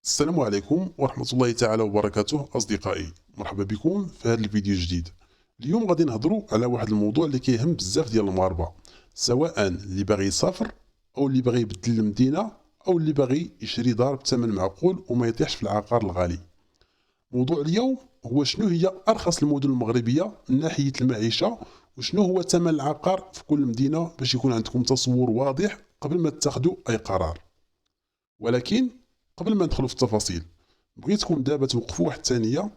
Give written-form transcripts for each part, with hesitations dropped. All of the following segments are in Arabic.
السلام عليكم ورحمة الله تعالى وبركاته أصدقائي، مرحبا بكم في هذا الفيديو الجديد. اليوم غادي نهضروا على واحد الموضوع اللي كيهم بزاف ديال المغاربة، سواء اللي باغي يسافر أو اللي باغي يبدل المدينة أو اللي باغي يشري دار بثمن معقول وما يطيحش في العقار الغالي. موضوع اليوم هو شنو هي أرخص المدن المغربية من ناحية المعيشة، وشنو هو ثمن العقار في كل مدينة باش يكون عندكم تصور واضح قبل ما تاخذوا أي قرار. ولكن قبل ما ندخلوا في التفاصيل، بغيتكم دابا توقفوا واحد الثانيه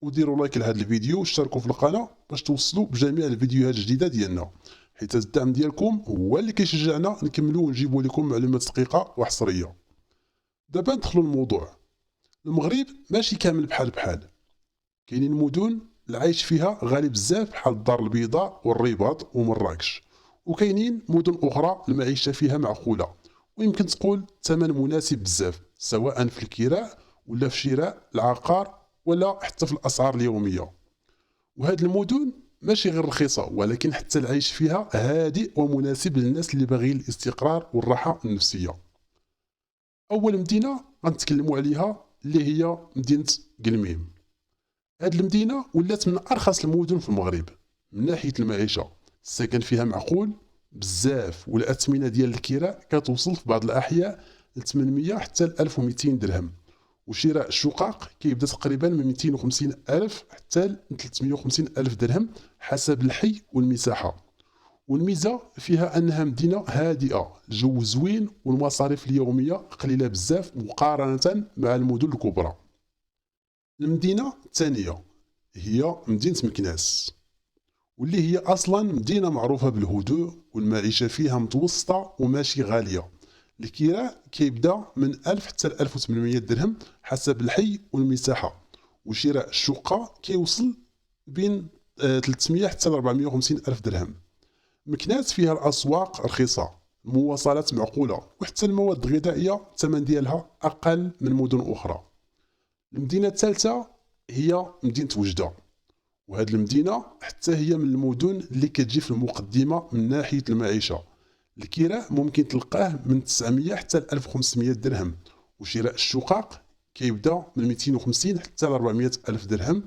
وديروا لايك لهذا الفيديو واشتركوا في القناه باش توصلوا بجميع الفيديوهات الجديده ديالنا، حيت الدعم ديالكم هو اللي كيشجعنا نكملوا ونجيبوا لكم معلومات دقيقه وحصريه. دابا ندخلوا الموضوع. المغرب ماشي كامل بحال، كاينين مدن العيش فيها غالي بزاف بحال الدار البيضاء والرباط ومراكش، وكاينين مدن اخرى المعيشه فيها معقوله ويمكن تقول ثمن مناسب بزاف، سواء في الكراء ولا في شراء العقار ولا حتى في الاسعار اليوميه. وهاد المدن ماشي غير رخيصه، ولكن حتى العيش فيها هادئ ومناسب للناس اللي باغيين الاستقرار والراحه النفسيه. اول مدينه غنتكلموا عليها اللي هي مدينه قلميم. هاد المدينه ولات من ارخص المدن في المغرب من ناحيه المعيشه، السكن فيها معقول بزاف، والاثمنه ديال الكراء كتوصل في بعض الاحياء ل 800 حتى ل 1200 درهم، وشراء الشقق كيبدا تقريبا من 250 الف حتى ل 350 الف درهم حسب الحي والمساحه. والميزه فيها انها مدينه هادئه، الجو زوين والمصاريف اليوميه قليله بزاف مقارنه مع المدن الكبرى. المدينه الثانيه هي مدينه مكناس، واللي هي اصلا مدينه معروفه بالهدوء والمعيشه فيها متوسطه وماشي غاليه. الكراء كيبدا من 1000 حتى 1800 درهم حسب الحي والمساحه، وشراء الشقه كيوصل بين 300 حتى 450 الف درهم. مكناس فيها الاسواق رخيصه، المواصلات معقوله، وحتى المواد الغذائيه الثمن ديالها اقل من مدن اخرى. المدينه الثالثه هي مدينه وجده، وهاد المدينه حتى هي من المدن اللي كتجي في المقدمه من ناحيه المعيشه. الكراء ممكن تلقاه من 900 حتى 1500 درهم، وشراء الشقق كيبدا من 250 حتى 400 الف درهم.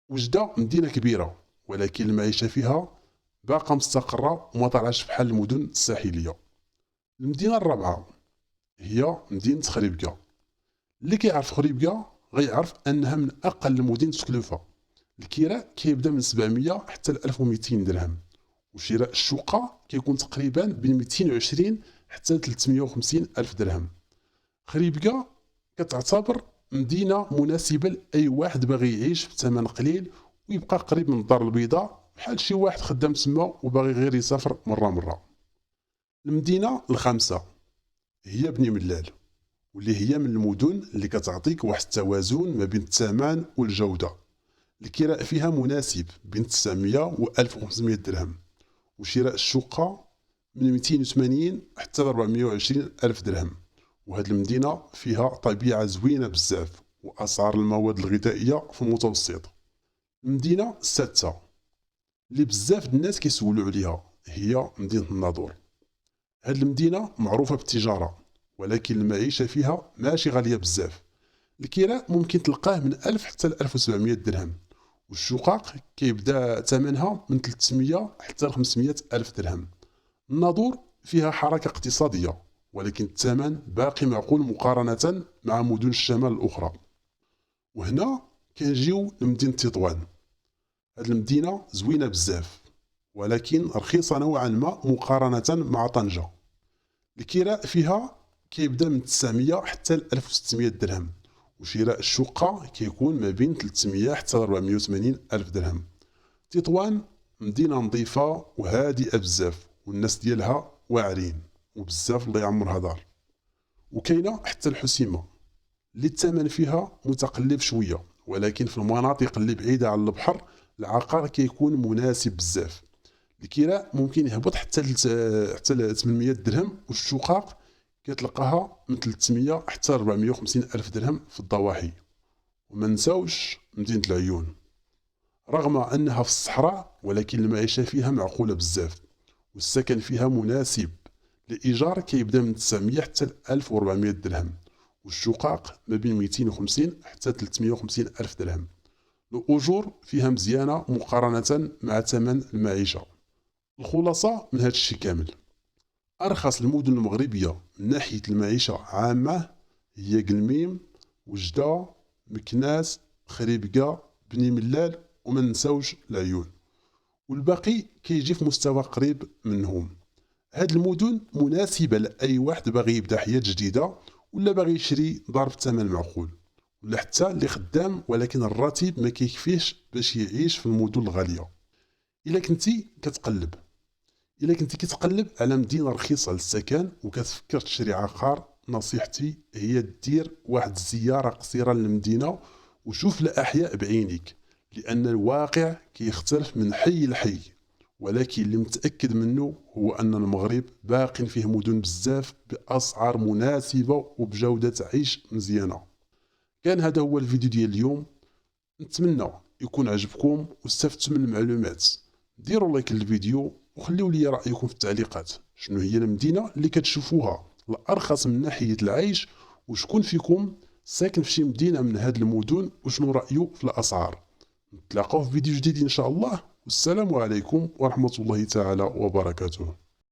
وجده مدينه كبيره، ولكن المعيشه فيها باقا مستقره وما طالعش بحال المدن الساحليه. المدينه الرابعه هي مدينه خريبكه. اللي كيعرف خريبكه غيعرف انها من اقل المدن تكلفه. الكراء كيبدا من 700 حتى ل 1200 درهم، وشراء الشقه كيكون تقريبا بين 220 حتى ل 350 الف درهم. خريبكه كتعتبر مدينه مناسبه لاي واحد باغي يعيش بثمن قليل ويبقى قريب من الدار البيضاء، بحال شي واحد خدام تما وباغي غير يسافر مره. المدينه الخامسه هي بني ملال، واللي هي من المدن اللي كتعطيك واحد التوازن ما بين الثمن والجوده. الكراء فيها مناسب بين 900 و 1500 درهم، وشراء الشقة من 280 حتى 420 ألف درهم. وهاد المدينة فيها طبيعة زوينة بزاف، وأسعار المواد الغذائية في المتوسط. المدينة السادسة اللي بزاف الناس كيسولوا عليها هي مدينة الناظور. هاد المدينة معروفة بالتجارة، ولكن المعيشة فيها ماشي غالية بزاف. الكراء ممكن تلقاه من 1000 حتى ل 1700 درهم، والشقق كيبدا ثمنها من 300 حتى ل 500 ألف درهم. الناظور فيها حركة اقتصادية، ولكن الثمن باقي معقول مقارنة مع مدن الشمال الأخرى. وهنا كنجيو لمدينة تطوان. هاد المدينة زوينة بزاف، ولكن رخيصة نوعا ما مقارنة مع طنجة. الكراء فيها كيبدا من 900 حتى ل 1600 درهم، وشراء الشقة كيكون ما بين 300 حتى 480 ألف درهم. تطوان مدينة نظيفة وهادئة بزاف، والناس ديالها واعرين وبزاف الله يعمرها دار. وكاينة حتى الحسيمة اللي الثمن فيها متقلب شوية، ولكن في المناطق اللي بعيدة على البحر العقار كيكون مناسب بزاف. الكراء ممكن يهبط حتى ل 800 درهم، والشقق كتلقاها من 300 حتى 450 ألف درهم في الضواحي. وما نساوش مدينة العيون، رغم أنها في الصحراء ولكن المعيشة فيها معقولة بزاف، والسكن فيها مناسب. الإيجار كيبدا من 900 حتى 1400 درهم، والشقق ما بين 250 حتى 350 ألف درهم. الأجور فيها مزيانة مقارنة مع ثمن المعيشة. الخلاصة من هذا الشيء كامل، أرخص المدن المغربية من ناحية المعيشة عامة هي قلميم، وجدة، مكناس، خريبكة، بني ملال، وما نساوش العيون، والباقي كيجي في مستوى قريب منهم. هاد المدن مناسبة لأي واحد باغي يبدا حياة جديدة، ولا باغي يشري دار بثمن معقول، ولا حتى اللي خدام ولكن الراتب ما كيكفيش باش يعيش في المدن الغالية. إلا كنتي كتقلب على مدينة رخيصة للسكن وكتفكر تشري عقار، نصيحتي هي دير واحد الزيارة قصيرة للمدينة وشوف الأحياء بعينيك، لأن الواقع كيختلف من حي لحي. ولكن اللي متأكد منه هو أن المغرب باق فيه مدن بزاف بأسعار مناسبة وبجودة عيش مزيانة. كان هذا هو الفيديو ديال اليوم، نتمنى يكون عجبكم واستفدتم من المعلومات. ديروا لايك للفيديو وخليوا لي رأيكم في التعليقات، شنو هي المدينة اللي كتشوفوها الأرخص من ناحية العيش، وشكون فيكم ساكن في شي مدينة من هاد المدن وشنو رأيه في الأسعار. نتلاقاو في فيديو جديد إن شاء الله، والسلام عليكم ورحمة الله تعالى وبركاته.